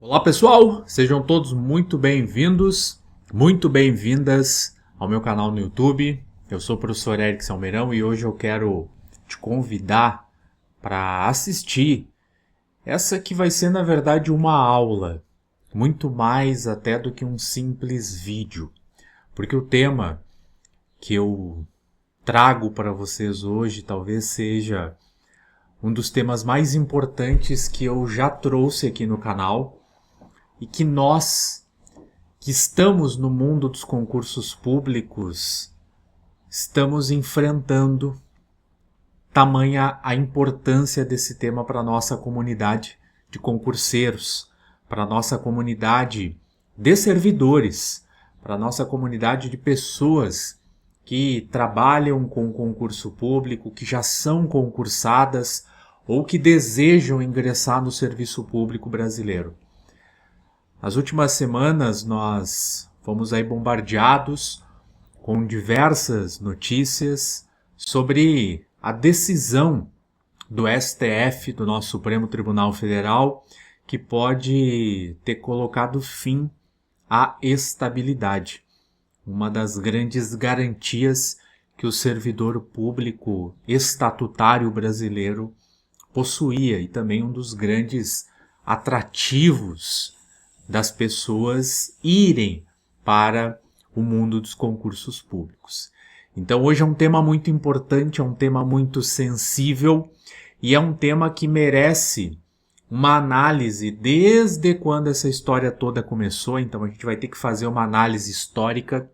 Olá pessoal, sejam todos muito bem-vindos, muito bem-vindas ao meu canal no YouTube. Eu sou o professor Eric Salmeirão e hoje eu quero te convidar para assistir essa que vai ser na verdade uma aula, muito mais até do que um simples vídeo, porque o tema que eu trago para vocês hoje talvez seja um dos temas mais importantes que eu já trouxe aqui no canal e que nós, que estamos no mundo dos concursos públicos, estamos enfrentando, tamanha a importância desse tema para a nossa comunidade de concurseiros, para a nossa comunidade de servidores, para a nossa comunidade de pessoas que trabalham com concurso público, que já são concursadas ou que desejam ingressar no serviço público brasileiro. Nas últimas semanas nós fomos aí bombardeados com diversas notícias sobre a decisão do STF, do nosso Supremo Tribunal Federal, que pode ter colocado fim à estabilidade, uma das grandes garantias que o servidor público estatutário brasileiro possuía e também um dos grandes atrativos das pessoas irem para o mundo dos concursos públicos. Então hoje é um tema muito importante, é um tema muito sensível e é um tema que merece uma análise desde quando essa história toda começou. Então a gente vai ter que fazer uma análise histórica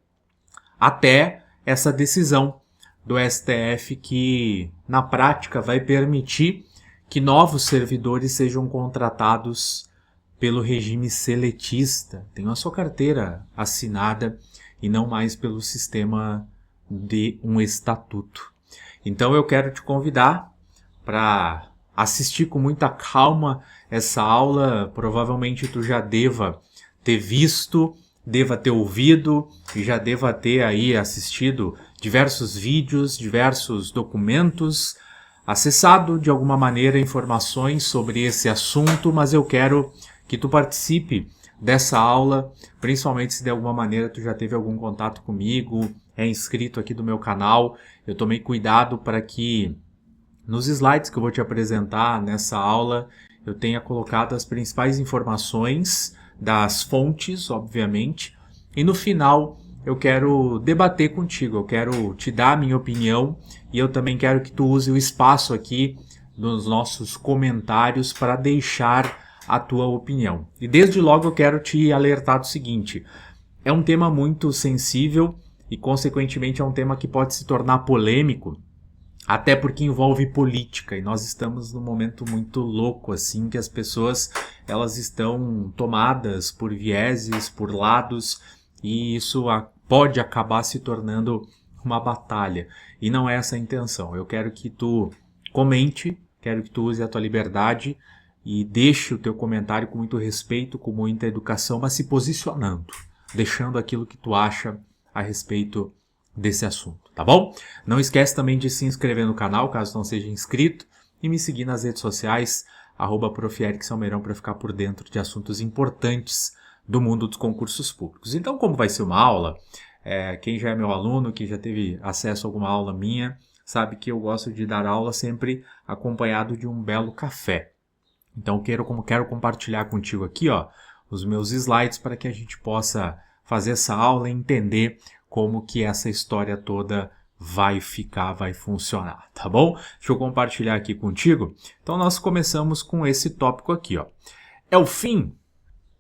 até essa decisão do STF que na prática vai permitir que novos servidores sejam contratados pelo regime seletista, tenham a sua carteira assinada e não mais pelo sistema de um estatuto. Então eu quero te convidar para assistir com muita calma essa aula. Provavelmente tu já deva ter visto, deva ter ouvido e já deva ter aí assistido diversos vídeos, diversos documentos, acessado de alguma maneira informações sobre esse assunto, mas eu quero que tu participe dessa aula, principalmente se de alguma maneira tu já teve algum contato comigo, é inscrito aqui do meu canal. Eu tomei cuidado para que nos slides que eu vou te apresentar nessa aula eu tenha colocado as principais informações das fontes, obviamente, e no final eu quero debater contigo, eu quero te dar a minha opinião e eu também quero que tu use o espaço aqui nos nossos comentários para deixar a tua opinião. E desde logo eu quero te alertar do seguinte: é um tema muito sensível e consequentemente é um tema que pode se tornar polêmico, até porque envolve política e nós estamos num momento muito louco assim, que as pessoas elas estão tomadas por vieses, por lados, e isso pode acabar se tornando uma batalha, e não é essa a intenção. Eu quero que tu comente, quero que tu use a tua liberdade e deixe o teu comentário com muito respeito, com muita educação, mas se posicionando, deixando aquilo que tu acha a respeito desse assunto, tá bom? Não esquece também de se inscrever no canal, caso não seja inscrito, e me seguir nas redes sociais, @Prof. Eric Salmeirão, para ficar por dentro de assuntos importantes do mundo dos concursos públicos. Então, como vai ser uma aula, quem já é meu aluno, que já teve acesso a alguma aula minha, sabe que eu gosto de dar aula sempre acompanhado de um belo café. Então quero compartilhar contigo aqui, ó, os meus slides para que a gente possa fazer essa aula e entender como que essa história toda vai funcionar, tá bom? Deixa eu compartilhar aqui contigo. Então nós começamos com esse tópico aqui, ó. É o fim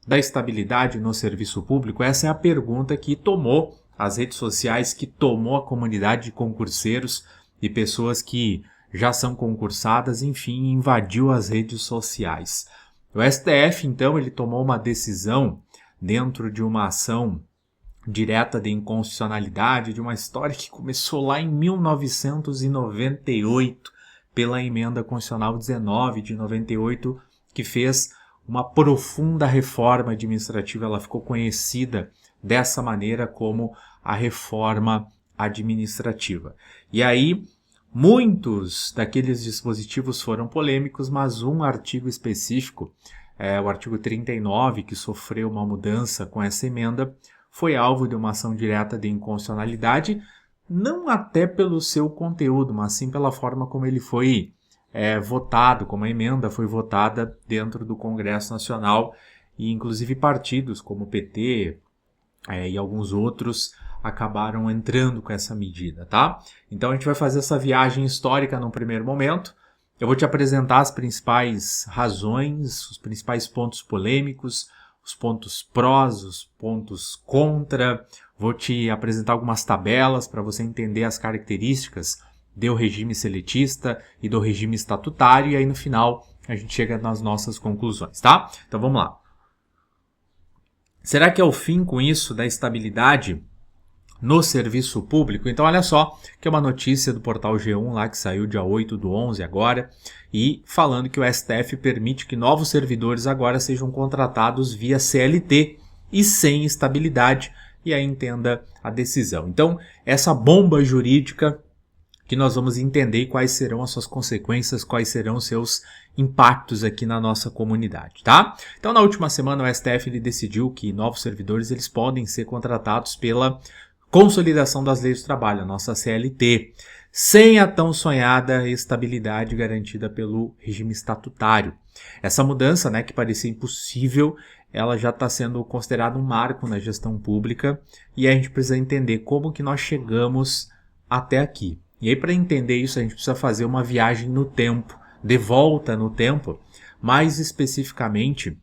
da estabilidade no serviço público? Essa é a pergunta que tomou as redes sociais, que tomou a comunidade de concurseiros e pessoas que já são concursadas, enfim, invadiu as redes sociais. O STF, então, ele tomou uma decisão dentro de uma ação direta de inconstitucionalidade, de uma história que começou lá em 1998, pela Emenda Constitucional 19 de 98, que fez uma profunda reforma administrativa. Ela ficou conhecida dessa maneira como a reforma administrativa. E aí, muitos daqueles dispositivos foram polêmicos, mas um artigo específico o artigo 39, que sofreu uma mudança com essa emenda, foi alvo de uma ação direta de inconstitucionalidade, não até pelo seu conteúdo, mas sim pela forma como ele foi votado, como a emenda foi votada dentro do Congresso Nacional, e inclusive partidos como o PT e alguns outros acabaram entrando com essa medida, tá? Então a gente vai fazer essa viagem histórica num primeiro momento. Eu vou te apresentar as principais razões, os principais pontos polêmicos, os pontos prós, os pontos contra. Vou te apresentar algumas tabelas para você entender as características do regime seletista e do regime estatutário, e aí no final a gente chega nas nossas conclusões, tá? Então vamos lá. Será que é o fim com isso da estabilidade no serviço público? Então olha só, que é uma notícia do portal G1 lá que saiu dia 8/11 agora, e falando que o STF permite que novos servidores agora sejam contratados via CLT e sem estabilidade, e aí entenda a decisão. Então essa bomba jurídica que nós vamos entender quais serão as suas consequências, quais serão os seus impactos aqui na nossa comunidade, tá? Então, na última semana, o STF ele decidiu que novos servidores eles podem ser contratados pela Consolidação das Leis do Trabalho, a nossa CLT, sem a tão sonhada estabilidade garantida pelo regime estatutário. Essa mudança, né, que parecia impossível, ela já está sendo considerada um marco na gestão pública, e a gente precisa entender como que nós chegamos até aqui. E aí, para entender isso, a gente precisa fazer uma viagem no tempo, de volta no tempo, mais especificamente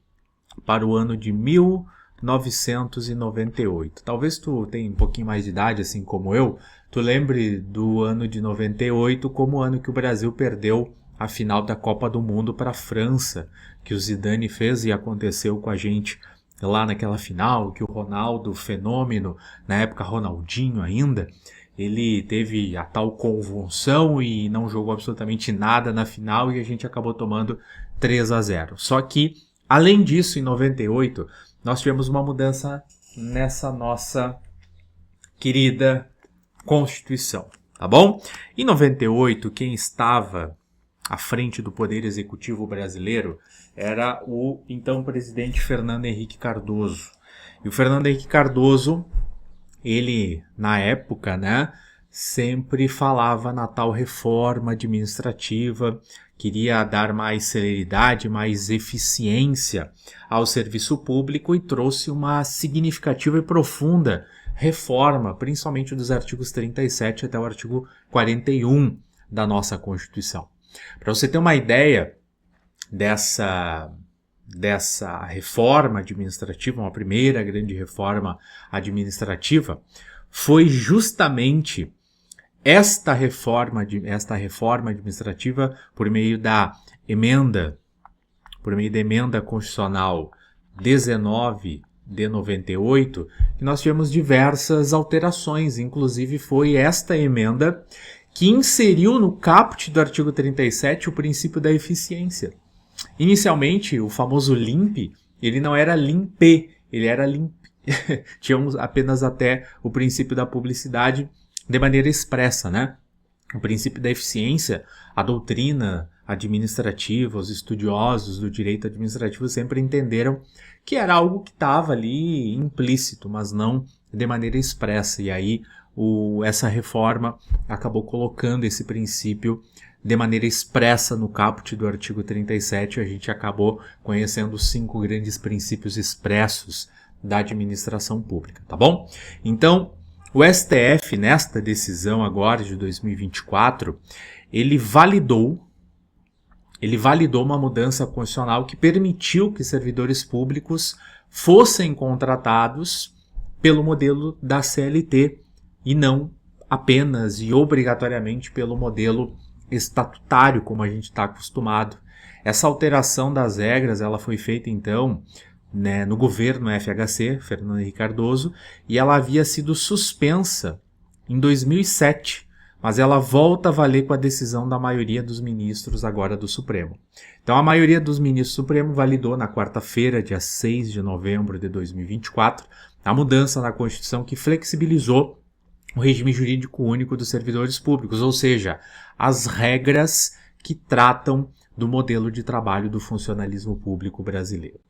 para o ano de 1998. Talvez tu tenha um pouquinho mais de idade, assim como eu, tu lembre do ano de 98 como o ano que o Brasil perdeu a final da Copa do Mundo para a França, que o Zidane fez e aconteceu com a gente lá naquela final, que o Ronaldo, fenômeno, na época Ronaldinho ainda, ele teve a tal convulsão e não jogou absolutamente nada na final e a gente acabou tomando 3-0. Só que, além disso, em 98, nós tivemos uma mudança nessa nossa querida Constituição, tá bom? Em 98, quem estava à frente do Poder Executivo brasileiro era o então presidente Fernando Henrique Cardoso. E o Fernando Henrique Cardoso, ele, na época, né, sempre falava na tal reforma administrativa, queria dar mais celeridade, mais eficiência ao serviço público e trouxe uma significativa e profunda reforma, principalmente dos artigos 37 até o artigo 41 da nossa Constituição. Para você ter uma ideia dessa reforma administrativa, uma primeira grande reforma administrativa, foi justamente esta reforma administrativa por meio da emenda constitucional 19 de 98, que nós tivemos diversas alterações, inclusive foi esta emenda que inseriu no caput do artigo 37 o princípio da eficiência. Inicialmente, o famoso LIMP, ele não era LIMPE, ele era LIMP. Tínhamos apenas até o princípio da publicidade de maneira expressa, né? O princípio da eficiência, a doutrina administrativa, os estudiosos do direito administrativo sempre entenderam que era algo que estava ali implícito, mas não de maneira expressa. E aí essa reforma acabou colocando esse princípio de maneira expressa no caput do artigo 37, a gente acabou conhecendo os 5 grandes princípios expressos da administração pública, tá bom? Então, o STF, nesta decisão agora de 2024, ele validou uma mudança constitucional que permitiu que servidores públicos fossem contratados pelo modelo da CLT e não apenas e obrigatoriamente pelo modelo estatutário, como a gente está acostumado. Essa alteração das regras ela foi feita, então, né, no governo FHC, Fernando Henrique Cardoso, e ela havia sido suspensa em 2007, mas ela volta a valer com a decisão da maioria dos ministros agora do Supremo. Então, a maioria dos ministros do Supremo validou na quarta-feira, dia 6 de novembro de 2024, a mudança na Constituição que flexibilizou o regime jurídico único dos servidores públicos, ou seja, as regras que tratam do modelo de trabalho do funcionalismo público brasileiro.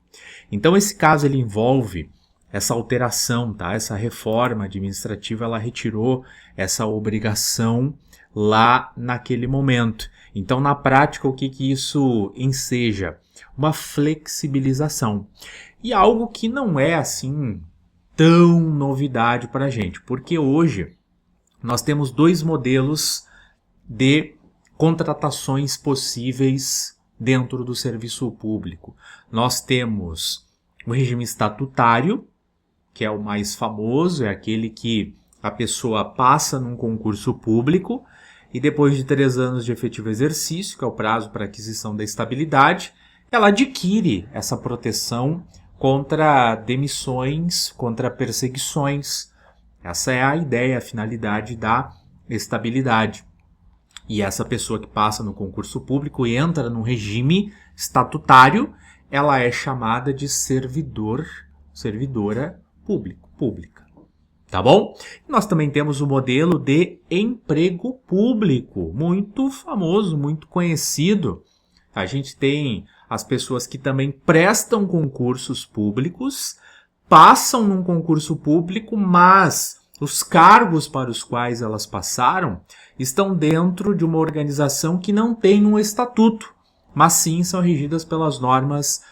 Então esse caso ele envolve essa alteração, tá? Essa reforma administrativa, ela retirou essa obrigação lá naquele momento. Então, na prática, o que isso enseja? Uma flexibilização. E algo que não é assim tão novidade para a gente, porque hoje nós temos dois modelos de contratações possíveis dentro do serviço público. Nós temos o regime estatutário, que é o mais famoso, é aquele que a pessoa passa num concurso público e depois de 3 anos de efetivo exercício, que é o prazo para aquisição da estabilidade, ela adquire essa proteção contra demissões, contra perseguições. Essa é a ideia, a finalidade da estabilidade. E essa pessoa que passa no concurso público e entra no regime estatutário, ela é chamada de servidora pública. Tá bom? Nós também temos o modelo de emprego público, muito famoso, muito conhecido. A gente tem as pessoas que também prestam concursos públicos, passam num concurso público, mas os cargos para os quais elas passaram estão dentro de uma organização que não tem um estatuto, mas sim são regidas pelas normas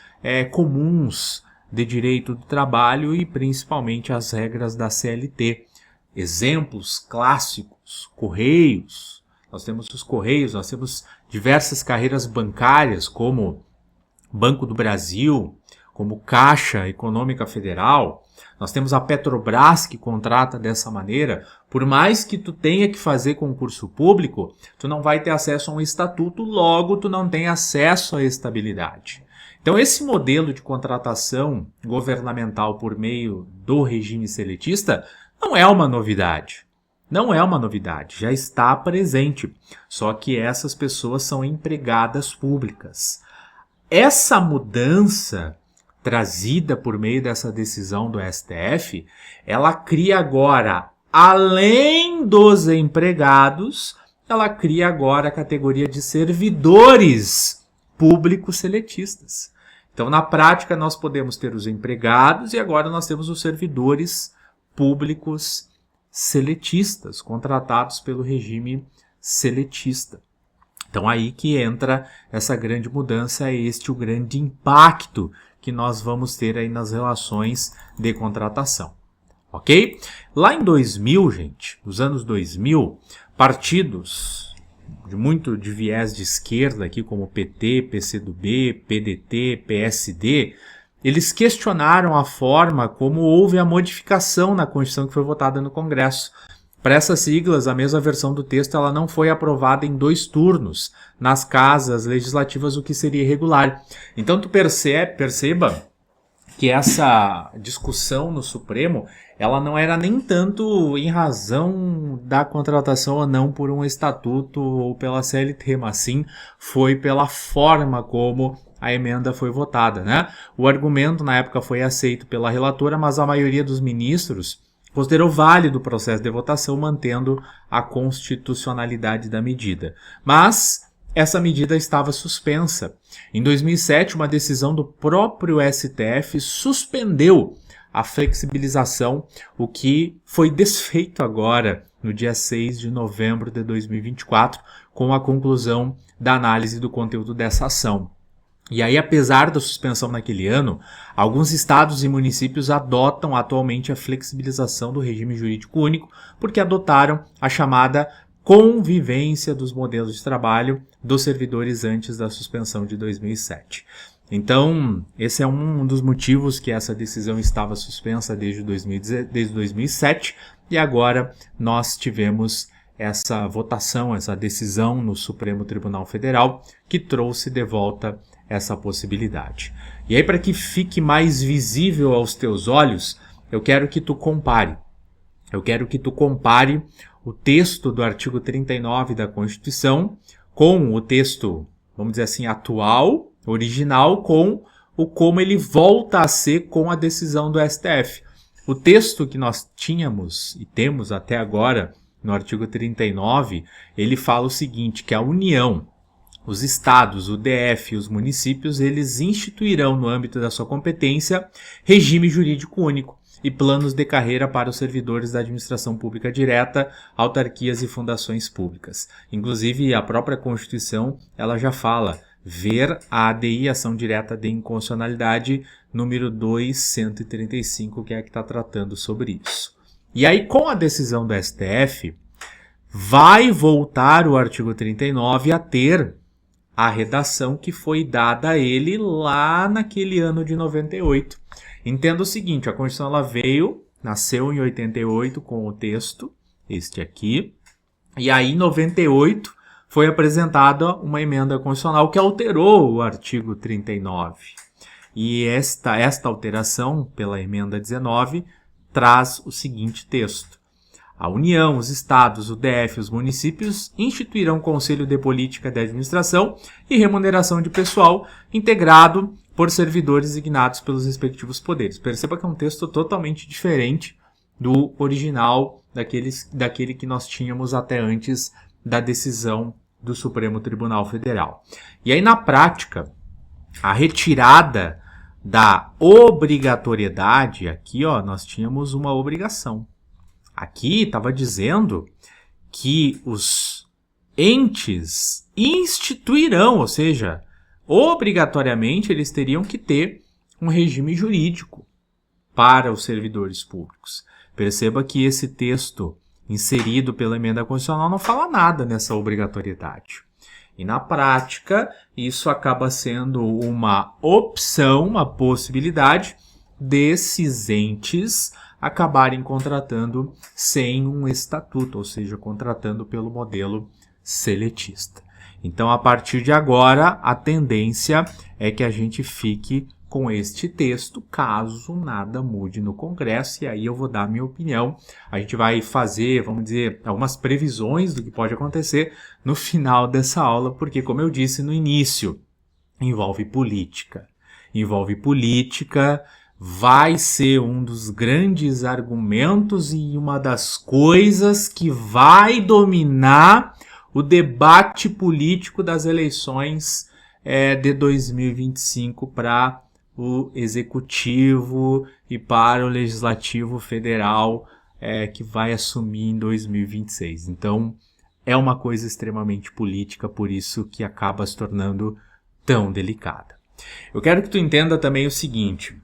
comuns de direito do trabalho e principalmente as regras da CLT. Exemplos clássicos, Correios. Nós temos os Correios, nós temos diversas carreiras bancárias, como Banco do Brasil, como Caixa Econômica Federal. Nós temos a Petrobras que contrata dessa maneira. Por mais que tu tenha que fazer concurso público, tu não vai ter acesso a um estatuto, logo tu não tem acesso à estabilidade. Então esse modelo de contratação governamental por meio do regime seletista não é uma novidade. Não é uma novidade, já está presente. Só que essas pessoas são empregadas públicas. Essa mudança trazida por meio dessa decisão do STF, ela cria agora, além dos empregados, ela cria agora a categoria de servidores públicos seletistas. Então, na prática, nós podemos ter os empregados e agora nós temos os servidores públicos seletistas, contratados pelo regime seletista. Então, aí que entra essa grande mudança, é o grande impacto que nós vamos ter aí nas relações de contratação. Ok? Lá em 2000, gente, nos anos 2000, partidos de viés de esquerda, aqui como PT, PCdoB, PDT, PSD, eles questionaram a forma como houve a modificação na Constituição que foi votada no Congresso. Para essas siglas, a mesma versão do texto ela não foi aprovada em 2 turnos nas casas legislativas, o que seria irregular. Então tu perceba que essa discussão no Supremo, ela não era nem tanto em razão da contratação ou não por um estatuto ou pela CLT, mas sim foi pela forma como a emenda foi votada, né? O argumento na época foi aceito pela relatora, mas a maioria dos ministros considerou válido o processo de votação, mantendo a constitucionalidade da medida. Mas essa medida estava suspensa. Em 2007, uma decisão do próprio STF suspendeu a flexibilização, o que foi desfeito agora, no dia 6 de novembro de 2024, com a conclusão da análise do conteúdo dessa ação. E aí, apesar da suspensão naquele ano, alguns estados e municípios adotam atualmente a flexibilização do regime jurídico único, porque adotaram a chamada convivência dos modelos de trabalho dos servidores antes da suspensão de 2007. Então, esse é um dos motivos que essa decisão estava suspensa desde 2007, e agora nós tivemos essa votação, essa decisão no Supremo Tribunal Federal, que trouxe de volta essa possibilidade. E aí, para que fique mais visível aos teus olhos, eu quero que tu compare. O texto do artigo 39 da Constituição com o texto, vamos dizer assim, atual, original, com o como ele volta a ser com a decisão do STF. O texto que nós tínhamos e temos até agora no artigo 39, ele fala o seguinte, que a União, os estados, o DF e os municípios, eles instituirão no âmbito da sua competência regime jurídico único e planos de carreira para os servidores da administração pública direta, autarquias e fundações públicas. Inclusive, a própria Constituição, ela já fala, ver a ADI, Ação Direta de Inconstitucionalidade, número 2135, que é a que está tratando sobre isso. E aí, com a decisão do STF, vai voltar o artigo 39 a ter a redação que foi dada a ele lá naquele ano de 98. Entenda o seguinte, a Constituição ela nasceu em 88 com o texto, este aqui, e aí em 98 foi apresentada uma emenda constitucional que alterou o artigo 39. E esta alteração, pela emenda 19, traz o seguinte texto. A União, os Estados, o DF e os municípios instituirão Conselho de Política de Administração e Remuneração de Pessoal integrado por servidores designados pelos respectivos poderes. Perceba que é um texto totalmente diferente do original, daquele que nós tínhamos até antes da decisão do Supremo Tribunal Federal. E aí, na prática, a retirada da obrigatoriedade, aqui ó, nós tínhamos uma obrigação. Aqui estava dizendo que os entes instituirão, ou seja, obrigatoriamente eles teriam que ter um regime jurídico para os servidores públicos. Perceba que esse texto inserido pela emenda constitucional não fala nada nessa obrigatoriedade. E na prática, isso acaba sendo uma opção, uma possibilidade desses entes acabarem contratando sem um estatuto, ou seja, contratando pelo modelo seletista. Então, a partir de agora, a tendência é que a gente fique com este texto, caso nada mude no Congresso, e aí eu vou dar a minha opinião. A gente vai fazer, vamos dizer, algumas previsões do que pode acontecer no final dessa aula, porque, como eu disse no início, envolve política. Envolve política, vai ser um dos grandes argumentos e uma das coisas que vai dominar o debate político das eleições de 2025 para o Executivo e para o Legislativo Federal que vai assumir em 2026. Então, é uma coisa extremamente política, por isso que acaba se tornando tão delicada. Eu quero que tu entenda também o seguinte,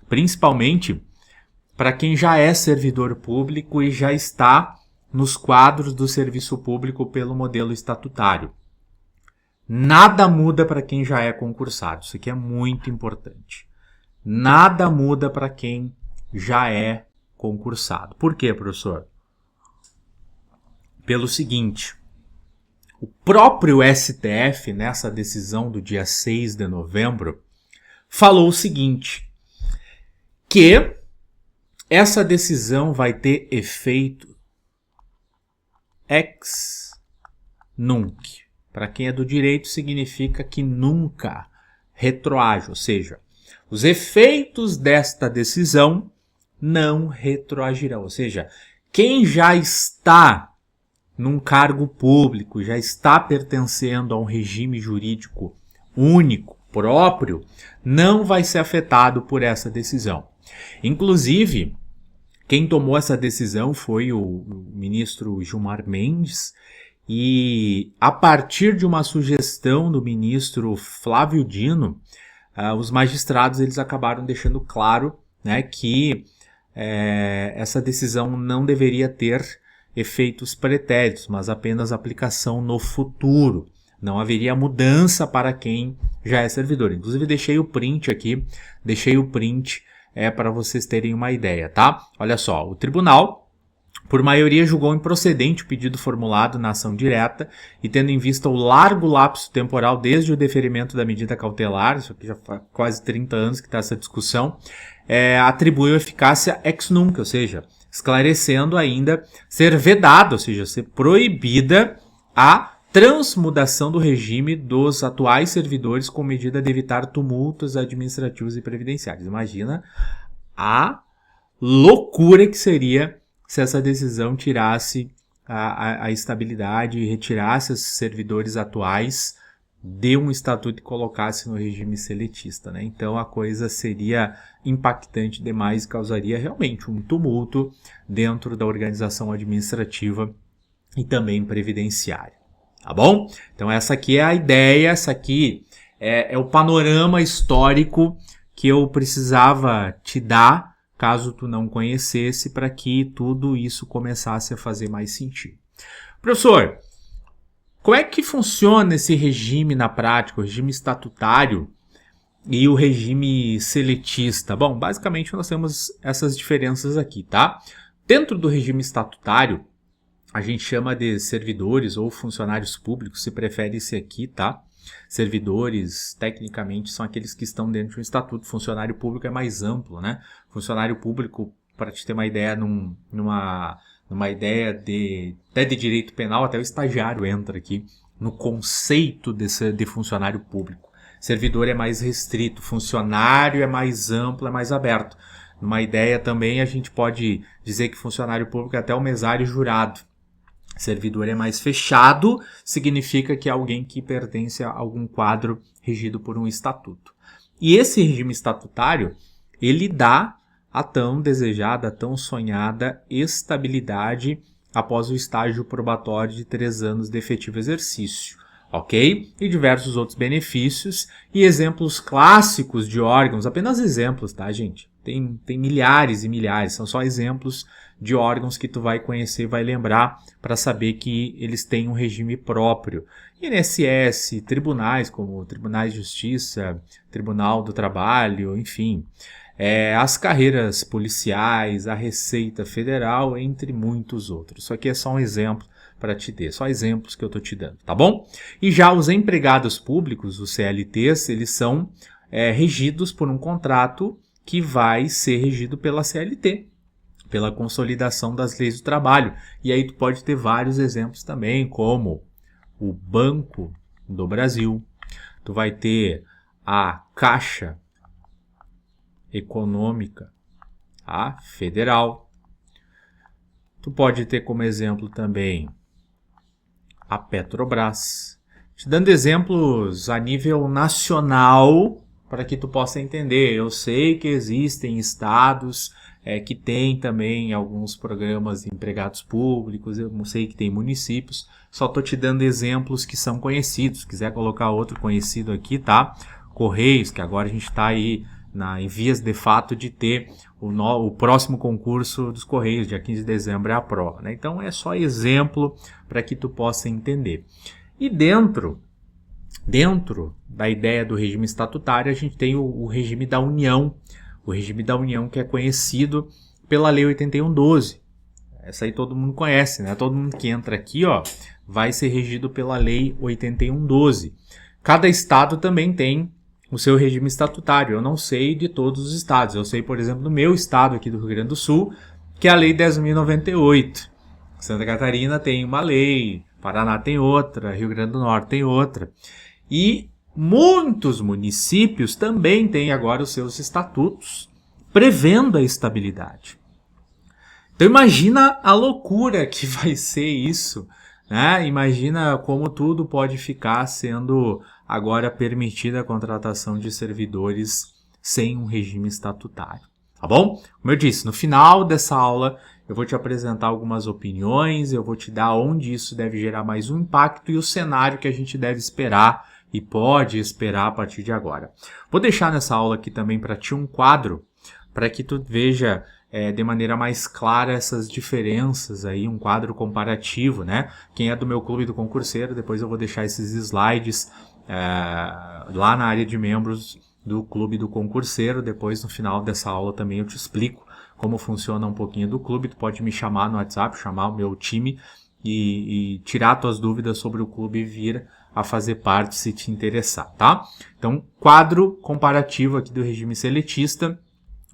principalmente para quem já é servidor público e já está nos quadros do serviço público pelo modelo estatutário. Nada muda para quem já é concursado. Isso aqui é muito importante. Nada muda para quem já é concursado. Por quê, professor? Pelo seguinte, o próprio STF, nessa decisão do dia 6 de novembro, falou o seguinte, que essa decisão vai ter efeito ex nunc. Para quem é do direito, significa que nunca retroage, ou seja, os efeitos desta decisão não retroagirão. Ou seja, quem já está num cargo público, já está pertencendo a um regime jurídico único, próprio, não vai ser afetado por essa decisão. Inclusive, quem tomou essa decisão foi o ministro Gilmar Mendes, e a partir de uma sugestão do ministro Flávio Dino, os magistrados eles acabaram deixando claro, né, que essa decisão não deveria ter efeitos pretéritos, mas apenas aplicação no futuro. Não haveria mudança para quem já é servidor. Inclusive deixei o print aqui, para vocês terem uma ideia, tá? Olha só, o tribunal, por maioria, julgou improcedente o pedido formulado na ação direta e tendo em vista o largo lapso temporal desde o deferimento da medida cautelar, isso aqui já faz quase 30 anos que está essa discussão, atribuiu eficácia ex nunc, ou seja, esclarecendo ainda ser vedado, ou seja, ser proibida a transmudação do regime dos atuais servidores com medida de evitar tumultos administrativos e previdenciários. Imagina a loucura que seria se essa decisão tirasse a estabilidade e retirasse os servidores atuais de um estatuto e colocasse no regime seletista, né? Então a coisa seria impactante demais e causaria realmente um tumulto dentro da organização administrativa e também previdenciária, tá bom? Então essa aqui é a ideia, essa aqui é o panorama histórico que eu precisava te dar, caso tu não conhecesse, para que tudo isso começasse a fazer mais sentido. Professor, como é que funciona esse regime na prática, o regime estatutário e o regime seletista? Bom, basicamente nós temos essas diferenças aqui, tá? Dentro do regime estatutário, a gente chama de servidores ou funcionários públicos, se prefere esse aqui, tá? Servidores, tecnicamente, são aqueles que estão dentro de um estatuto. Funcionário público é mais amplo, né? Funcionário público, para te ter uma ideia, numa ideia até de direito penal, até o estagiário entra aqui no conceito de funcionário público. Servidor é mais restrito, funcionário é mais amplo, é mais aberto. Numa ideia também, a gente pode dizer que funcionário público é até o mesário jurado. Servidor é mais fechado, significa que é alguém que pertence a algum quadro regido por um estatuto. E esse regime estatutário, ele dá a tão desejada, a tão sonhada estabilidade após o estágio probatório de 3 anos de efetivo exercício, ok? E diversos outros benefícios e exemplos clássicos de órgãos, apenas exemplos, tá, gente? Tem milhares e milhares, são só exemplos de órgãos que tu vai conhecer e vai lembrar para saber que eles têm um regime próprio. INSS, tribunais como Tribunais de Justiça, Tribunal do Trabalho, enfim. As carreiras policiais, a Receita Federal, entre muitos outros. Isso aqui é só um exemplo para te ter, só exemplos que eu estou te dando, tá bom? E já os empregados públicos, os CLTs, eles são regidos por um contrato que vai ser regido pela CLT, pela consolidação das leis do trabalho. E aí tu pode ter vários exemplos também, como o Banco do Brasil, tu vai ter a Caixa Econômica, a Federal. Tu pode ter como exemplo também a Petrobras. Te dando exemplos a nível nacional para que tu possa entender. Eu sei que existem estados que têm também alguns programas de empregados públicos, eu sei que tem municípios, só estou te dando exemplos que são conhecidos. Se quiser colocar outro conhecido aqui, tá? Correios, que agora a gente está aí em vias de fato de ter o próximo concurso dos Correios, dia 15 de dezembro é a prova, né? Então é só exemplo para que tu possa entender. E dentro da ideia do regime estatutário, a gente tem o regime da União. O regime da União que é conhecido pela Lei 81/12. Essa aí todo mundo conhece, né? Todo mundo que entra aqui, ó, vai ser regido pela Lei 81/12. Cada estado também tem o seu regime estatutário. Eu não sei de todos os estados. Eu sei, por exemplo, do meu estado aqui do Rio Grande do Sul, que é a Lei 10.098. Santa Catarina tem uma lei, Paraná tem outra, Rio Grande do Norte tem outra. E muitos municípios também têm agora os seus estatutos prevendo a estabilidade. Então imagina a loucura que vai ser isso, né? Imagina como tudo pode ficar sendo agora permitida a contratação de servidores sem um regime estatutário, tá bom? Como eu disse, no final dessa aula eu vou te apresentar algumas opiniões, eu vou te dar onde isso deve gerar mais um impacto e o cenário que a gente deve esperar e pode esperar a partir de agora. Vou deixar nessa aula aqui também para ti um quadro para que tu veja de maneira mais clara essas diferenças aí, um quadro comparativo, né? Quem é do meu clube do concurseiro, depois eu vou deixar esses slides lá na área de membros do clube do concurseiro. Depois no final dessa aula também eu te explico como funciona um pouquinho do clube. Tu pode me chamar no WhatsApp, chamar o meu time e tirar tuas dúvidas sobre o clube e vir a fazer parte se te interessar, tá? Então, quadro comparativo aqui do regime seletista,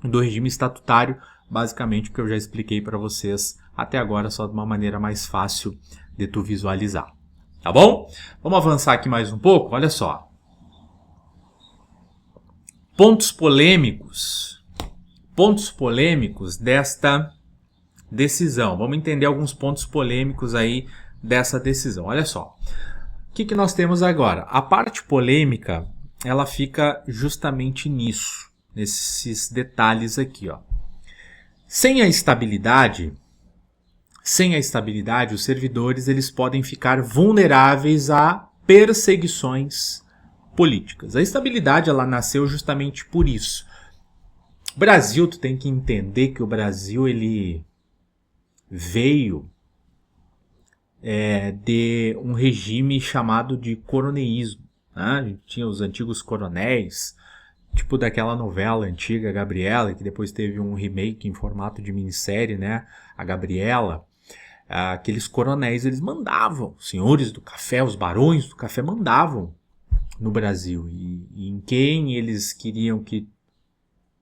do regime estatutário, basicamente o que eu já expliquei para vocês até agora, só de uma maneira mais fácil de tu visualizar, tá bom? Vamos avançar aqui mais um pouco, olha só. Pontos polêmicos desta decisão. Vamos entender alguns pontos polêmicos aí dessa decisão, olha só. que nós temos agora? A parte polêmica, ela fica justamente nisso, nesses detalhes aqui, ó. Sem a estabilidade, os servidores eles podem ficar vulneráveis a perseguições políticas. A estabilidade ela nasceu justamente por isso. O Brasil, tu tem que entender que o Brasil ele veio de um regime chamado de coroneísmo. Né? A gente tinha os antigos coronéis, tipo daquela novela antiga, Gabriela, que depois teve um remake em formato de minissérie, né? A Gabriela. Aqueles coronéis, eles mandavam, os senhores do café, os barões do café mandavam no Brasil. E em quem eles queriam que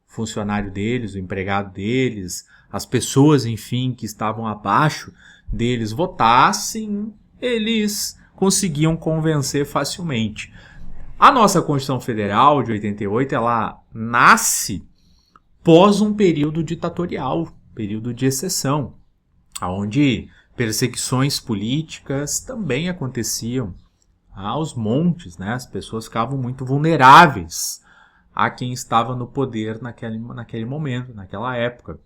o funcionário deles, o empregado deles, as pessoas, enfim, que estavam abaixo deles votassem, eles conseguiam convencer facilmente. A nossa Constituição Federal de 88, ela nasce pós um período ditatorial, período de exceção, onde perseguições políticas também aconteciam aos montes, né? As pessoas ficavam muito vulneráveis a quem estava no poder naquele momento, naquela época.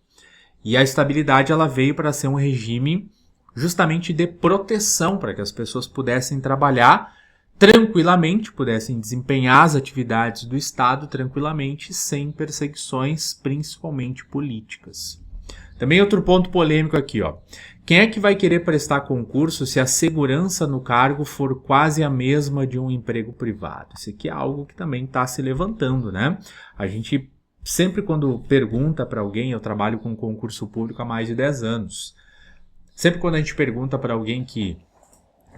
E a estabilidade ela veio para ser um regime justamente de proteção, para que as pessoas pudessem trabalhar tranquilamente, pudessem desempenhar as atividades do Estado tranquilamente, sem perseguições, principalmente políticas. Também outro ponto polêmico aqui, ó. Quem é que vai querer prestar concurso se a segurança no cargo for quase a mesma de um emprego privado? Isso aqui é algo que também está se levantando, né? A gente sempre quando pergunta para alguém, eu trabalho com concurso público há mais de 10 anos, sempre quando a gente pergunta para alguém que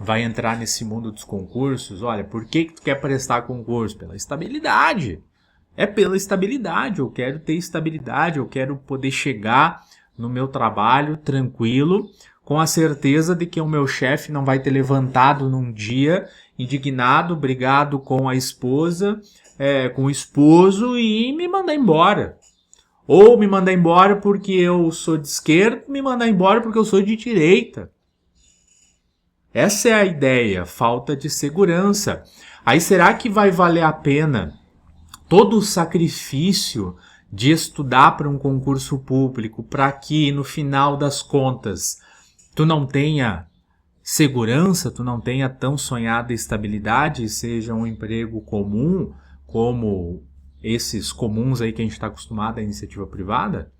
vai entrar nesse mundo dos concursos, olha, por que tu quer prestar concurso? Pela estabilidade. É pela estabilidade, eu quero ter estabilidade, eu quero poder chegar no meu trabalho tranquilo, com a certeza de que o meu chefe não vai ter levantado num dia indignado, brigado com a esposa, com o esposo e me mandar embora. Ou me mandar embora porque eu sou de esquerda, me mandar embora porque eu sou de direita. Essa é a ideia, falta de segurança. Aí será que vai valer a pena todo o sacrifício de estudar para um concurso público para que no final das contas tu não tenha segurança, tu não tenha tão sonhada estabilidade e seja um emprego comum como esses comuns aí que a gente está acostumado à iniciativa privada?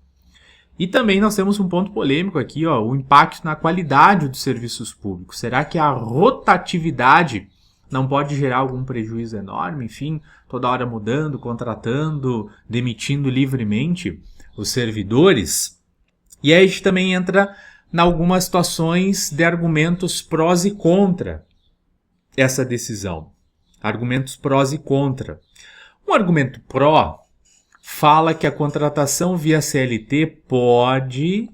E também nós temos um ponto polêmico aqui, ó, o impacto na qualidade dos serviços públicos. Será que a rotatividade não pode gerar algum prejuízo enorme? Enfim, toda hora mudando, contratando, demitindo livremente os servidores. E aí a gente também entra em algumas situações de argumentos prós e contra essa decisão. Argumentos prós e contra. Um argumento pró fala que a contratação via CLT pode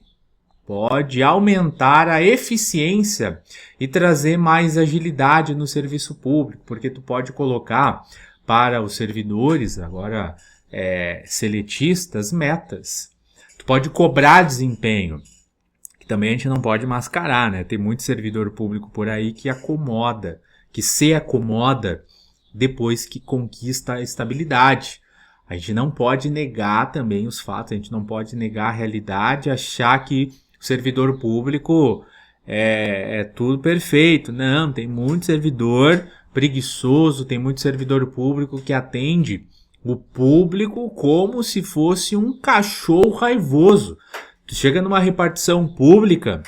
aumentar a eficiência e trazer mais agilidade no serviço público, porque tu pode colocar para os servidores, agora seletistas, metas. Tu pode cobrar desempenho, que também a gente não pode mascarar, né? Tem muito servidor público por aí que se acomoda depois que conquista a estabilidade. A gente não pode negar também os fatos, a gente não pode negar a realidade, achar que o servidor público é tudo perfeito. Não, tem muito servidor preguiçoso, tem muito servidor público que atende o público como se fosse um cachorro raivoso. Tu chega numa repartição pública,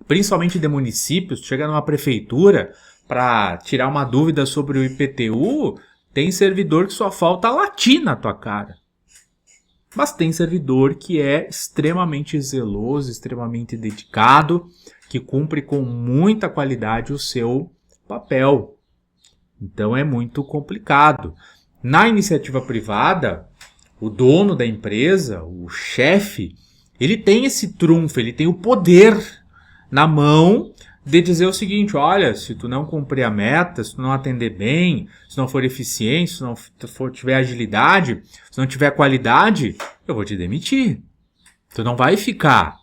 principalmente de municípios, tu chega numa prefeitura para tirar uma dúvida sobre o IPTU, tem servidor que só falta latir na tua cara. Mas tem servidor que é extremamente zeloso, extremamente dedicado, que cumpre com muita qualidade o seu papel. Então é muito complicado. Na iniciativa privada, o dono da empresa, o chefe, ele tem esse trunfo, ele tem o poder na mão de dizer o seguinte: olha, se tu não cumprir a meta, se tu não atender bem, se não for eficiente, se não tiver agilidade, se não tiver qualidade, eu vou te demitir. Tu não vai ficar.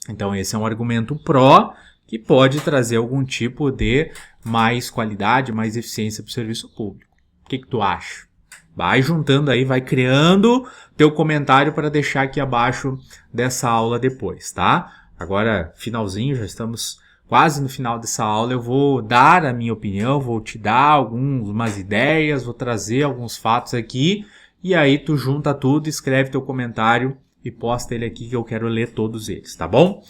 Então esse é um argumento pró que pode trazer algum tipo de mais qualidade, mais eficiência para o serviço público. O que tu acha? Vai juntando aí, vai criando teu comentário para deixar aqui abaixo dessa aula depois, tá? Agora, finalzinho, já estamos quase no final dessa aula, eu vou dar a minha opinião, vou te dar algumas ideias, vou trazer alguns fatos aqui, e aí tu junta tudo, escreve teu comentário e posta ele aqui que eu quero ler todos eles, tá bom?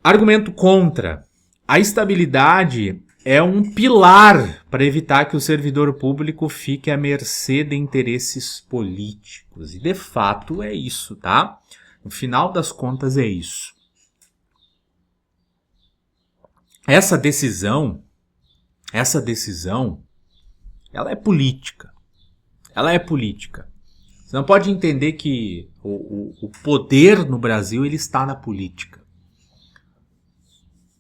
Argumento contra. A estabilidade é um pilar para evitar que o servidor público fique à mercê de interesses políticos. E de fato é isso, tá? No final das contas é isso. Essa decisão, ela é política. Ela é política. Você não pode entender que o poder no Brasil ele está na política.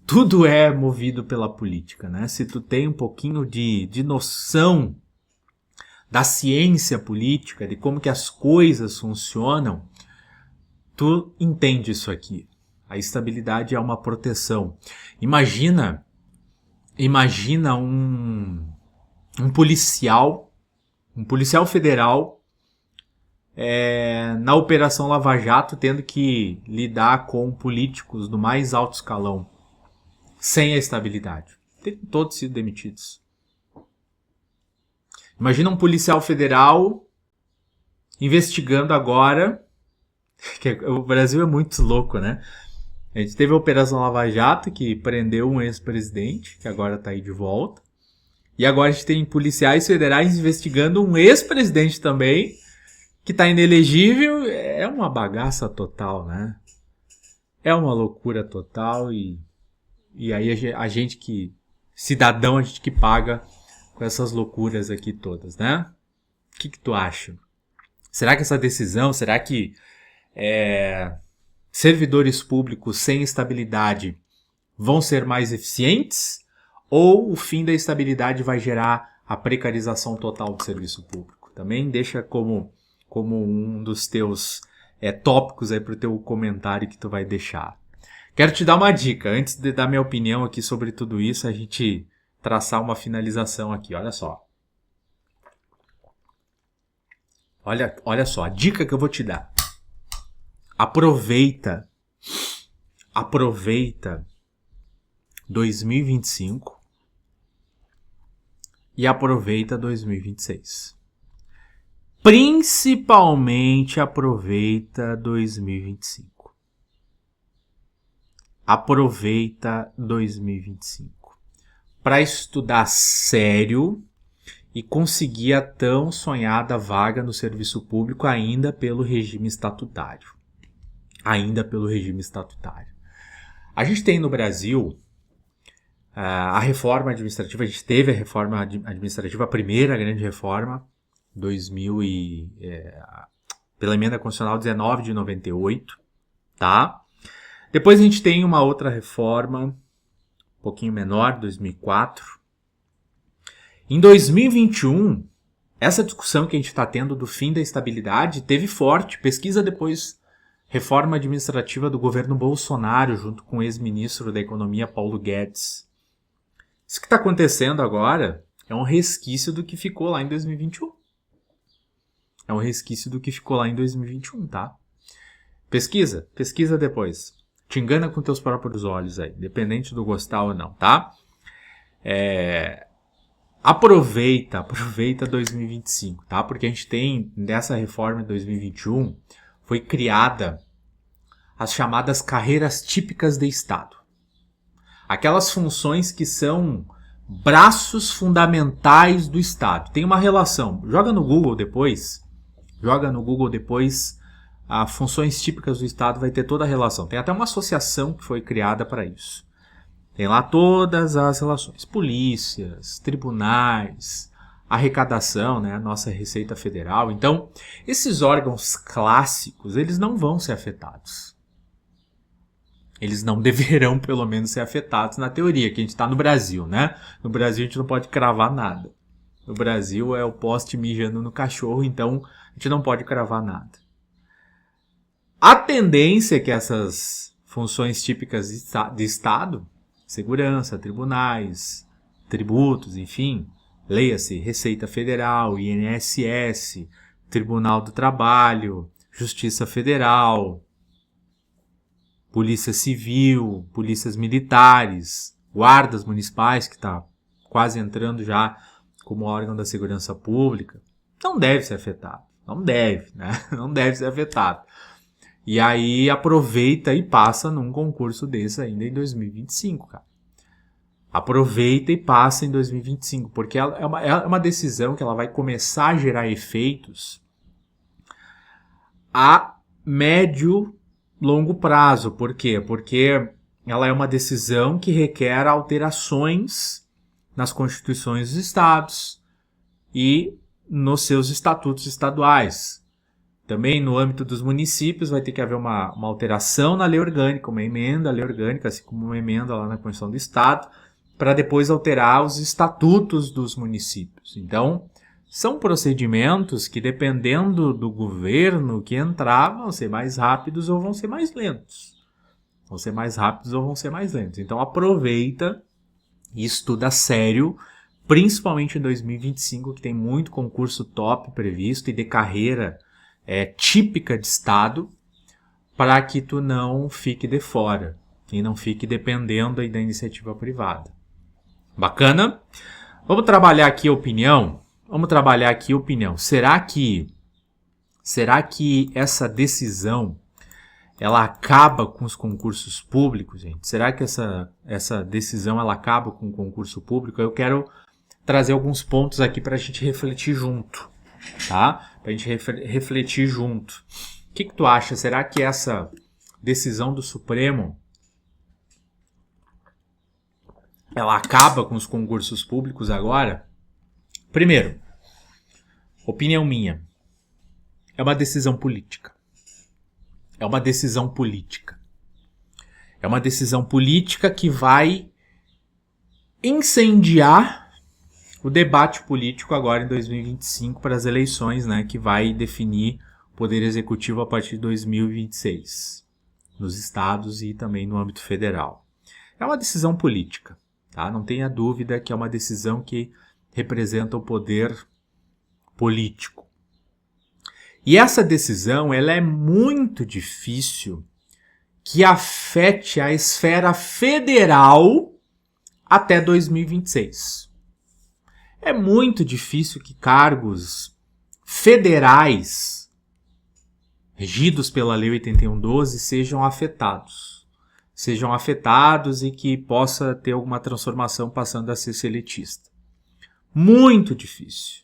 Tudo é movido pela política, né? Se tu tem um pouquinho de noção da ciência política, de como que as coisas funcionam, tu entende isso aqui. A estabilidade é uma proteção. Imagina um policial federal na Operação Lava Jato tendo que lidar com políticos do mais alto escalão. Sem a estabilidade. Teriam todos sido demitidos. Imagina um policial federal investigando agora. Que o Brasil é muito louco, né? A gente teve a Operação Lava Jato, que prendeu um ex-presidente, que agora está aí de volta. E agora a gente tem policiais federais investigando um ex-presidente também, que está inelegível. É uma bagaça total, né? É uma loucura total e aí a gente que, cidadão, a gente que paga com essas loucuras aqui todas, né? O que tu acha? Será que essa decisão, será que servidores públicos sem estabilidade vão ser mais eficientes? Ou o fim da estabilidade vai gerar a precarização total do serviço público? Também deixa como um dos teus tópicos aí para o teu comentário que tu vai deixar. Quero te dar uma dica, antes de dar minha opinião aqui sobre tudo isso, a gente traçar uma finalização aqui, olha só. Olha só, a dica que eu vou te dar. Aproveita 2025 e aproveita 2026. Principalmente aproveita 2025. Aproveita 2025 para estudar sério e conseguir a tão sonhada vaga no serviço público ainda pelo regime estatutário. A gente tem no Brasil a reforma administrativa, a gente teve a reforma administrativa, a primeira grande reforma, pela emenda constitucional 19 de 98, tá? Depois a gente tem uma outra reforma, um pouquinho menor, 2004. Em 2021, essa discussão que a gente está tendo do fim da estabilidade teve forte. Pesquisa depois, reforma administrativa do governo Bolsonaro, junto com o ex-ministro da Economia, Paulo Guedes. Isso que está acontecendo agora é um resquício do que ficou lá em 2021. É um resquício do que ficou lá em 2021, tá? Pesquisa depois. Te engana com teus próprios olhos aí, independente do gostar ou não, tá? Aproveita 2025, tá? Porque a gente tem, nessa reforma de 2021, foi criada as chamadas carreiras típicas de Estado. Aquelas funções que são braços fundamentais do Estado. Tem uma relação. Joga no Google depois, funções típicas do Estado, vai ter toda a relação. Tem até uma associação que foi criada para isso. Tem lá todas as relações. Polícias, tribunais, arrecadação, né? Nossa Receita Federal. Então, esses órgãos clássicos, eles não vão ser afetados. Eles não deverão, pelo menos, ser afetados na teoria, que a gente está no Brasil, né? No Brasil a gente não pode cravar nada. No Brasil é o poste mijando no cachorro, então a gente não pode cravar nada. A tendência é que essas funções típicas de Estado, segurança, tribunais, tributos, enfim, leia-se Receita Federal, INSS, Tribunal do Trabalho, Justiça Federal, Polícia Civil, polícias militares, guardas municipais, que está quase entrando já como órgão da segurança pública, não deve ser afetado. Não deve, né? Não deve ser afetado. E aí aproveita e passa num concurso desse ainda em 2025, cara. Aproveita e passa em 2025, porque é uma decisão que ela vai começar a gerar efeitos a médio, longo prazo. Por quê? Porque ela é uma decisão que requer alterações nas constituições dos estados e nos seus estatutos estaduais. Também no âmbito dos municípios vai ter que haver uma alteração na lei orgânica, uma emenda à lei orgânica, assim como uma emenda lá na Constituição do Estado, para depois alterar os estatutos dos municípios. Então, são procedimentos que, dependendo do governo que entrar, vão ser mais rápidos ou vão ser mais lentos. Vão ser mais rápidos ou vão ser mais lentos. Então, aproveita e estuda sério, principalmente em 2025, que tem muito concurso top previsto e de carreira típica de Estado, para que tu não fique de fora e não fique dependendo aí da iniciativa privada. Bacana? Vamos trabalhar aqui a opinião? Será que essa decisão ela acaba com os concursos públicos, gente? Será que essa decisão ela acaba com o concurso público? Eu quero trazer alguns pontos aqui para a gente refletir junto, tá? Para a gente refletir junto. O que tu acha? Será que essa decisão do Supremo ela acaba com os concursos públicos agora? Primeiro, opinião minha, é uma decisão política. É uma decisão política. É uma decisão política que vai incendiar o debate político agora em 2025 para as eleições, né, que vai definir o poder executivo a partir de 2026, nos estados e também no âmbito federal. É uma decisão política, tá? Não tenha dúvida que é uma decisão que representa o poder político. E essa decisão ela é muito difícil que afete a esfera federal até 2026. É muito difícil que cargos federais regidos pela Lei 8112 sejam afetados e que possa ter alguma transformação passando a ser seletista. Muito difícil.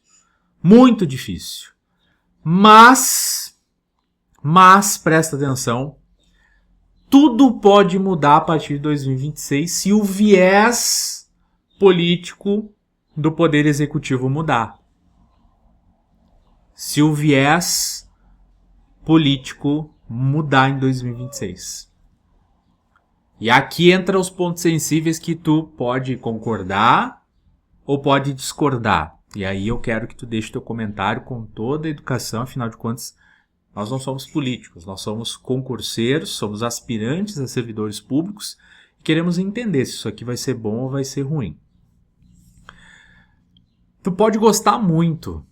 Muito difícil. Mas presta atenção, tudo pode mudar a partir de 2026 se o viés político do Poder Executivo mudar. Se o viés político mudar em 2026. E aqui entra os pontos sensíveis que tu pode concordar ou pode discordar. E aí eu quero que tu deixe teu comentário com toda a educação, afinal de contas, nós não somos políticos, nós somos concurseiros, somos aspirantes a servidores públicos e queremos entender se isso aqui vai ser bom ou vai ser ruim. Tu pode gostar muito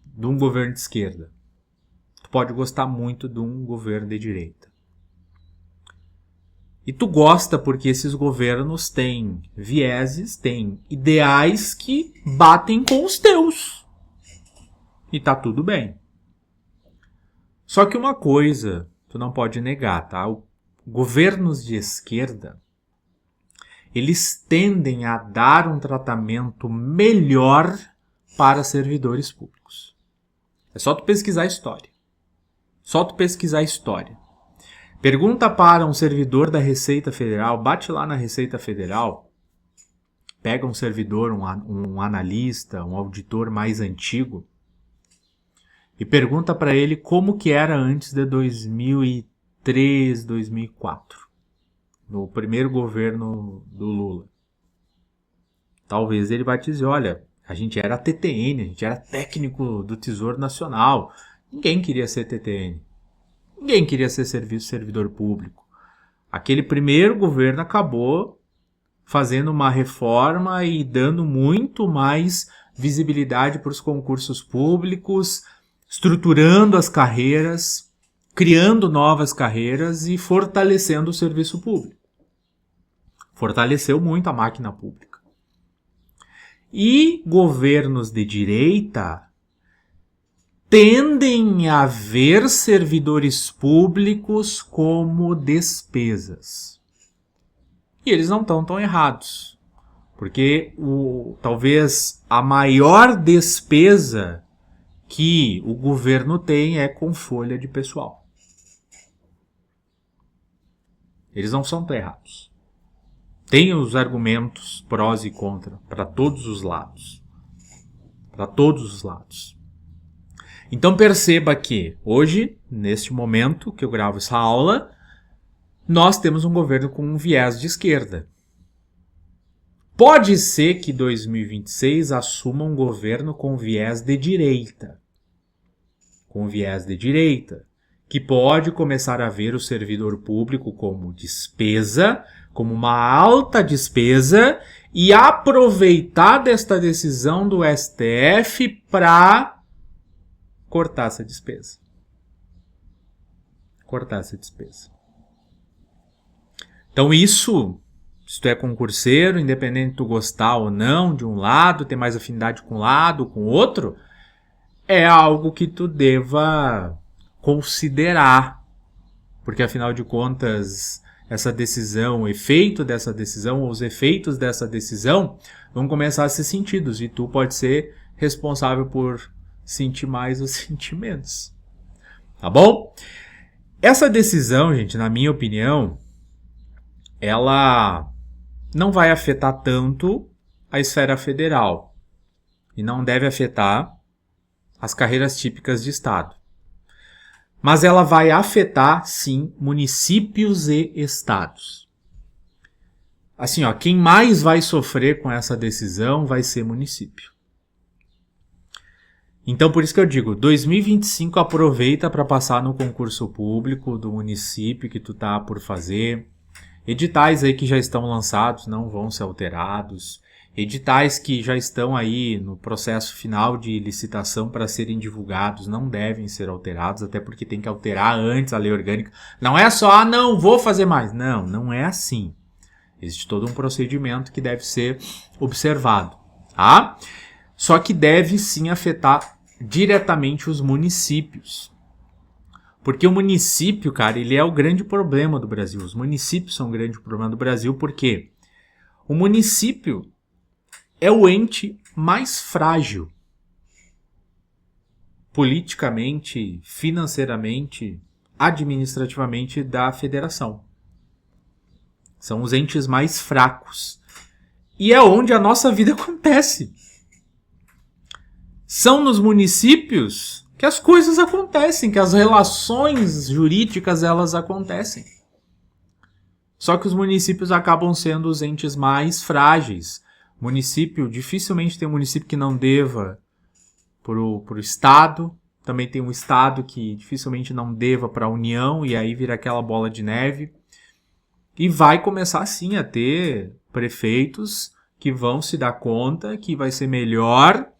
de um governo de esquerda, tu pode gostar muito de um governo de direita. E tu gosta porque esses governos têm vieses, têm ideais que batem com os teus. E tá tudo bem. Só que uma coisa tu não pode negar, tá? Governos de esquerda, eles tendem a dar um tratamento melhor para servidores públicos. É só tu pesquisar a história. Pergunta para um servidor da Receita Federal, bate lá na Receita Federal, pega um servidor, um analista, um auditor mais antigo e pergunta para ele como que era antes de 2003, 2004, no primeiro governo do Lula. Talvez ele vai te dizer, olha, a gente era TTN, a gente era técnico do Tesouro Nacional, ninguém queria ser TTN. Ninguém queria ser servidor público. Aquele primeiro governo acabou fazendo uma reforma e dando muito mais visibilidade para os concursos públicos, estruturando as carreiras, criando novas carreiras e fortalecendo o serviço público. Fortaleceu muito a máquina pública. E governos de direita tendem a ver servidores públicos como despesas. E eles não estão tão errados, porque talvez a maior despesa que o governo tem é com folha de pessoal. Eles não são tão errados. Tem os argumentos prós e contra para todos os lados. Para todos os lados. Então perceba que hoje, neste momento que eu gravo essa aula, nós temos um governo com um viés de esquerda. Pode ser que 2026 assuma um governo com viés de direita. Com viés de direita, que pode começar a ver o servidor público como despesa, como uma alta despesa, e aproveitar desta decisão do STF para cortar essa despesa. Cortar essa despesa. Então se tu é concurseiro, independente de tu gostar ou não de um lado, ter mais afinidade com um lado, com o outro, é algo que tu deva considerar. Porque afinal de contas, essa decisão, o efeito dessa decisão, ou os efeitos dessa decisão vão começar a ser sentidos. E tu pode ser responsável por sentir mais os sentimentos. Tá bom? Essa decisão, gente, na minha opinião, ela não vai afetar tanto a esfera federal. E não deve afetar as carreiras típicas de Estado. Mas ela vai afetar, sim, municípios e estados. Assim, quem mais vai sofrer com essa decisão vai ser município. Então, por isso que eu digo, 2025 aproveita para passar no concurso público do município que tu tá por fazer. Editais aí que já estão lançados não vão ser alterados. Editais que já estão aí no processo final de licitação para serem divulgados não devem ser alterados, até porque tem que alterar antes a lei orgânica. Não é só, não vou fazer mais. Não, não é assim. Existe todo um procedimento que deve ser observado, tá? Só que deve sim afetar diretamente os municípios. Porque o município, cara, ele é o grande problema do Brasil. Os municípios são o grande problema do Brasil porque o município é o ente mais frágil politicamente, financeiramente, administrativamente da federação. São os entes mais fracos. E é onde a nossa vida acontece. São nos municípios que as coisas acontecem, que as relações jurídicas elas acontecem. Só que os municípios acabam sendo os entes mais frágeis. Município, dificilmente tem um município que não deva para o Estado. Também tem um Estado que dificilmente não deva para a União, e aí vira aquela bola de neve. E vai começar sim a ter prefeitos que vão se dar conta que vai ser melhor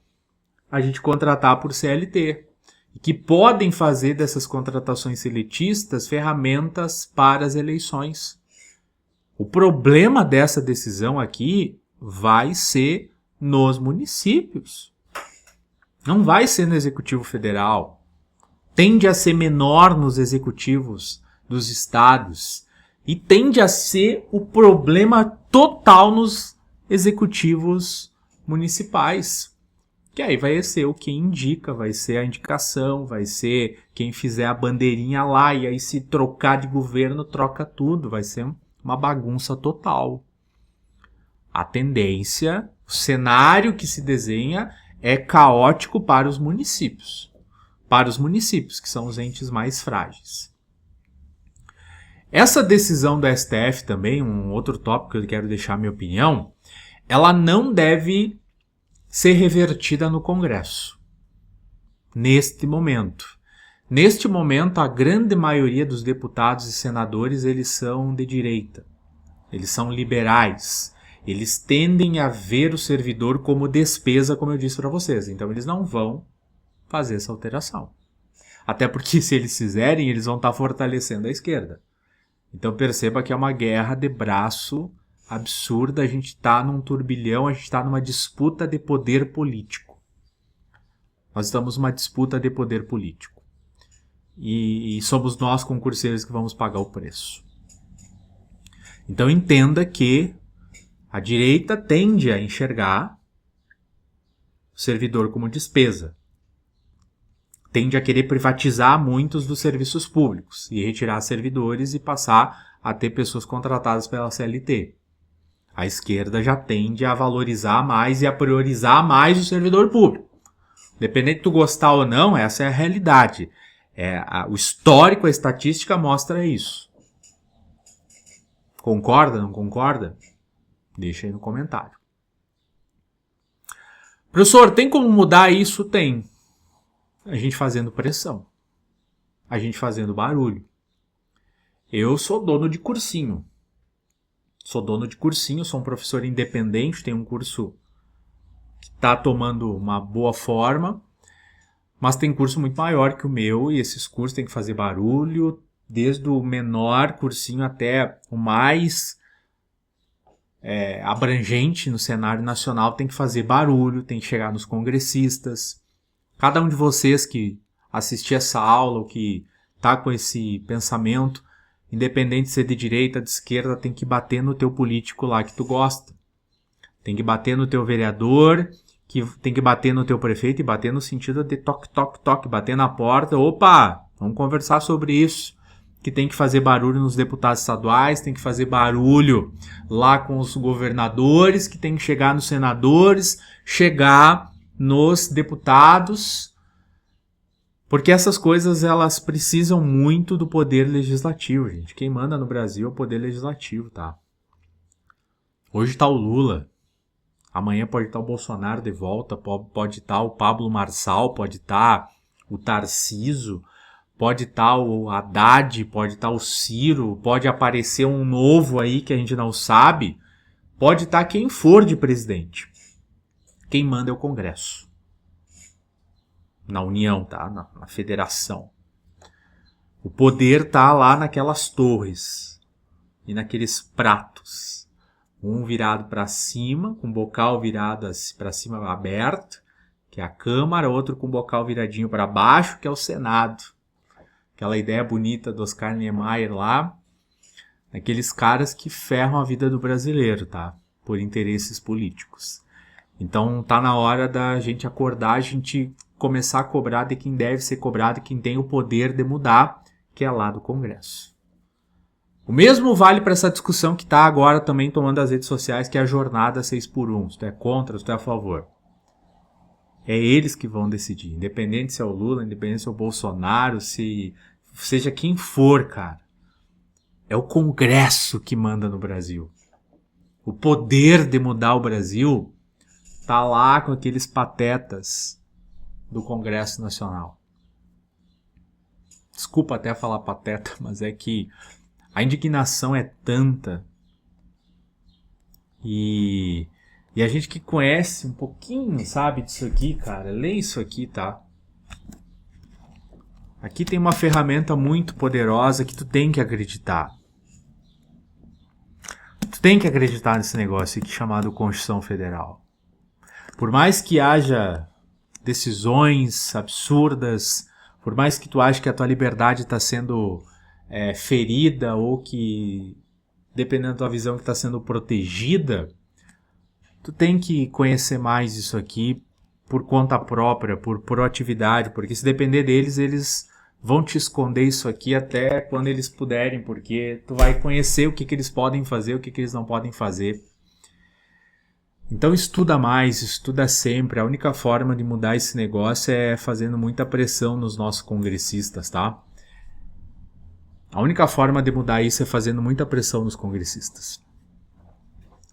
a gente contratar por CLT. E que podem fazer dessas contratações seletistas ferramentas para as eleições. O problema dessa decisão aqui vai ser nos municípios. Não vai ser no Executivo Federal. Tende a ser menor nos executivos dos estados. E tende a ser o problema total nos executivos municipais. Que aí vai ser o que indica, vai ser a indicação, vai ser quem fizer a bandeirinha lá. E aí se trocar de governo, troca tudo. Vai ser uma bagunça total. A tendência, o cenário que se desenha é caótico para os municípios. Para os municípios, que são os entes mais frágeis. Essa decisão do STF também, um outro tópico que eu quero deixar a minha opinião, ela não deve ser revertida no Congresso. Neste momento. Neste momento, a grande maioria dos deputados e senadores, eles são de direita. Eles são liberais. Eles tendem a ver o servidor como despesa, como eu disse para vocês. Então, eles não vão fazer essa alteração. Até porque, se eles fizerem, eles vão estar fortalecendo a esquerda. Então, perceba que é uma guerra de braço absurda. A gente está num turbilhão, a gente está numa disputa de poder político. Nós estamos numa disputa de poder político. E somos nós, concurseiros, que vamos pagar o preço. Então entenda que a direita tende a enxergar o servidor como despesa. Tende a querer privatizar muitos dos serviços públicos e retirar servidores e passar a ter pessoas contratadas pela CLT. A esquerda já tende a valorizar mais e a priorizar mais o servidor público. Independente de tu gostar ou não, essa é a realidade. O histórico, a estatística mostra isso. Concorda, não concorda? Deixa aí no comentário. Professor, tem como mudar isso? Tem. A gente fazendo pressão. A gente fazendo barulho. Eu sou dono de cursinho. Sou um professor independente, tenho um curso que está tomando uma boa forma. Mas tem curso muito maior que o meu e esses cursos têm que fazer barulho, desde o menor cursinho até o mais abrangente no cenário nacional tem que fazer barulho, tem que chegar nos congressistas. Cada um de vocês que assistir essa aula ou que está com esse pensamento, independente de ser de direita, de esquerda, tem que bater no teu político lá que tu gosta. Tem que bater no teu vereador, que tem que bater no teu prefeito e bater no sentido de toque, toque, toque, bater na porta. Opa, vamos conversar sobre isso. Que tem que fazer barulho nos deputados estaduais, tem que fazer barulho lá com os governadores, que tem que chegar nos senadores, chegar nos deputados, porque essas coisas elas precisam muito do poder legislativo, gente. Quem manda no Brasil é o poder legislativo, tá? Hoje tá o Lula. Amanhã pode estar o Bolsonaro de volta, pode estar o Pablo Marçal, pode estar o Tarcísio, pode estar o Haddad, pode estar o Ciro, pode aparecer um novo aí que a gente não sabe, pode estar quem for de presidente. Quem manda é o Congresso. Na União, tá? Na Federação. O poder tá lá naquelas torres e naqueles pratos. Um virado para cima, com o bocal virado para cima aberto, que é a Câmara, outro com o bocal viradinho para baixo, que é o Senado. Aquela ideia bonita do Oscar Niemeyer lá, aqueles caras que ferram a vida do brasileiro, tá? Por interesses políticos. Então tá na hora da gente acordar, a gente começar a cobrar de quem deve ser cobrado, quem tem o poder de mudar, que é lá do Congresso. O mesmo vale para essa discussão que está agora também tomando as redes sociais, que é a jornada 6x1. Se tu é contra, se tu é a favor. É eles que vão decidir. Independente se é o Lula, independente se é o Bolsonaro, seja quem for, cara. É o Congresso que manda no Brasil. O poder de mudar o Brasil tá lá com aqueles patetas do Congresso Nacional. Desculpa até falar pateta, mas é que a indignação é tanta e a gente que conhece um pouquinho, sabe, disso aqui, cara, lê isso aqui, tá? Aqui tem uma ferramenta muito poderosa que tu tem que acreditar. Tu tem que acreditar nesse negócio aqui chamado Constituição Federal. Por mais que haja decisões absurdas, por mais que tu ache que a tua liberdade está sendo ferida ou que, dependendo da tua visão, que está sendo protegida, tu tem que conhecer mais isso aqui por conta própria, por proatividade, porque se depender deles, eles vão te esconder isso aqui até quando eles puderem, porque tu vai conhecer o que eles podem fazer, o que eles não podem fazer. Então estuda mais, estuda sempre. A única forma de mudar esse negócio é fazendo muita pressão nos nossos congressistas, tá? A única forma de mudar isso é fazendo muita pressão nos congressistas.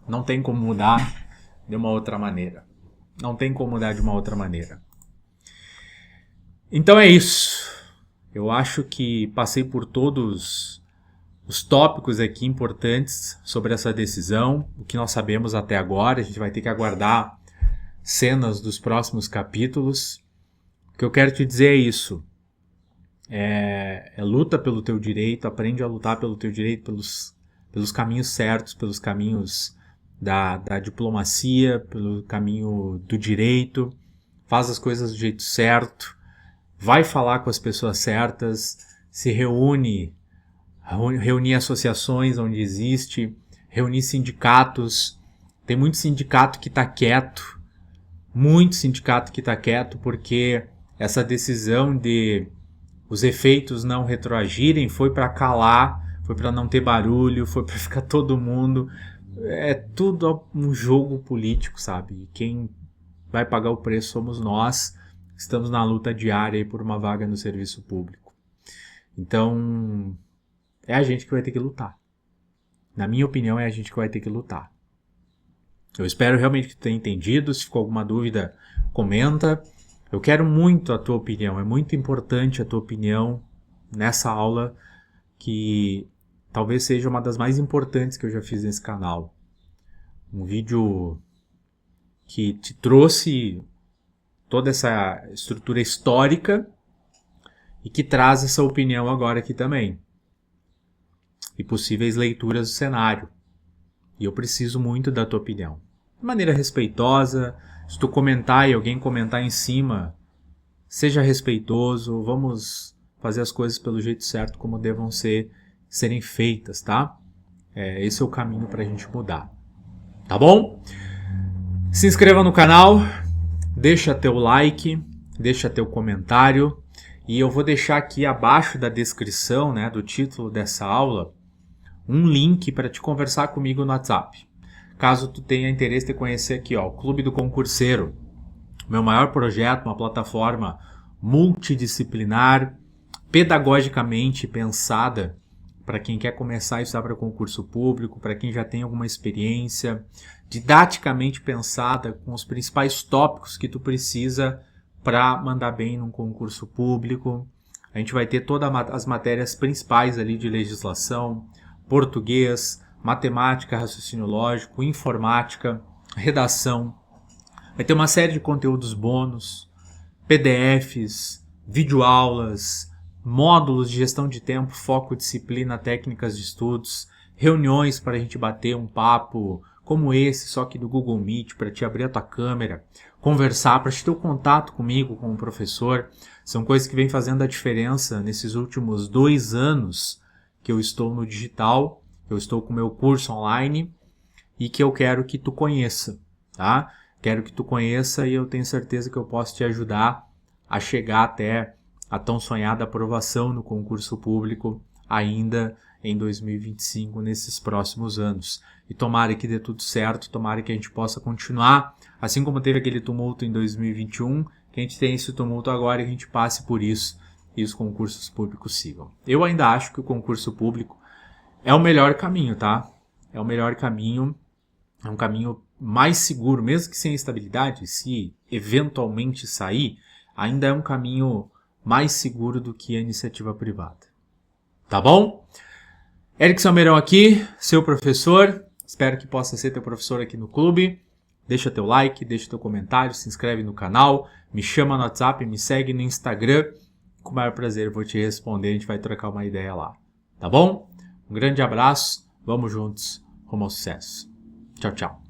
Não tem como mudar de uma outra maneira. Não tem como mudar de uma outra maneira. Então é isso. Eu acho que passei por todos os tópicos aqui importantes sobre essa decisão, o que nós sabemos até agora. A gente vai ter que aguardar cenas dos próximos capítulos. O que eu quero te dizer é isso. É luta pelo teu direito, aprende a lutar pelo teu direito, pelos caminhos certos, pelos caminhos da diplomacia, pelo caminho do direito. Faz as coisas do jeito certo, vai falar com as pessoas certas, se reúne associações onde existe, reunir sindicatos. Tem muito sindicato que está quieto, porque essa decisão de os efeitos não retroagirem foi para calar, foi para não ter barulho, foi para ficar todo mundo. É tudo um jogo político, sabe? E quem vai pagar o preço somos nós. Estamos na luta diária aí por uma vaga no serviço público. Então, é a gente que vai ter que lutar. Na minha opinião, é a gente que vai ter que lutar. Eu espero realmente que tu tenha entendido. Se ficou alguma dúvida, comenta. Eu quero muito a tua opinião. É muito importante a tua opinião nessa aula, que talvez seja uma das mais importantes que eu já fiz nesse canal. Um vídeo que te trouxe toda essa estrutura histórica e que traz essa opinião agora aqui também. E possíveis leituras do cenário. E eu preciso muito da tua opinião. De maneira respeitosa, se tu comentar e alguém comentar em cima, seja respeitoso, vamos fazer as coisas pelo jeito certo, como devam serem feitas, tá? Esse é o caminho pra gente mudar. Tá bom? Se inscreva no canal, deixa teu like, deixa teu comentário, e eu vou deixar aqui abaixo da descrição, né, do título dessa aula, um link para te conversar comigo no WhatsApp. Caso tu tenha interesse de conhecer aqui, ó, o Clube do Concurseiro, meu maior projeto, uma plataforma multidisciplinar, pedagogicamente pensada para quem quer começar a estudar para concurso público, para quem já tem alguma experiência, didaticamente pensada com os principais tópicos que tu precisa para mandar bem num concurso público. A gente vai ter todas as matérias principais ali de legislação, português, matemática, raciocínio lógico, informática, redação. Vai ter uma série de conteúdos bônus, PDFs, videoaulas, módulos de gestão de tempo, foco, disciplina, técnicas de estudos, reuniões para a gente bater um papo como esse, só que do Google Meet, para te abrir a tua câmera, conversar, para te ter o contato comigo, com o professor. São coisas que vêm fazendo a diferença nesses últimos 2 anos que eu estou no digital, eu estou com o meu curso online e que eu quero que tu conheça, tá? Quero que tu conheça e eu tenho certeza que eu posso te ajudar a chegar até a tão sonhada aprovação no concurso público ainda em 2025, nesses próximos anos. E tomara que dê tudo certo, tomara que a gente possa continuar, assim como teve aquele tumulto em 2021, que a gente tenha esse tumulto agora e que a gente passe por isso e os concursos públicos sigam. Eu ainda acho que o concurso público é o melhor caminho, tá? É o melhor caminho, é um caminho mais seguro, mesmo que sem estabilidade, se eventualmente sair, ainda é um caminho mais seguro do que a iniciativa privada. Tá bom? Eric Salmeirão aqui, seu professor. Espero que possa ser teu professor aqui no clube. Deixa teu like, deixa teu comentário, se inscreve no canal, me chama no WhatsApp, me segue no Instagram. Com o maior prazer eu vou te responder, a gente vai trocar uma ideia lá. Tá bom? Um grande abraço, vamos juntos rumo ao sucesso. Tchau, tchau.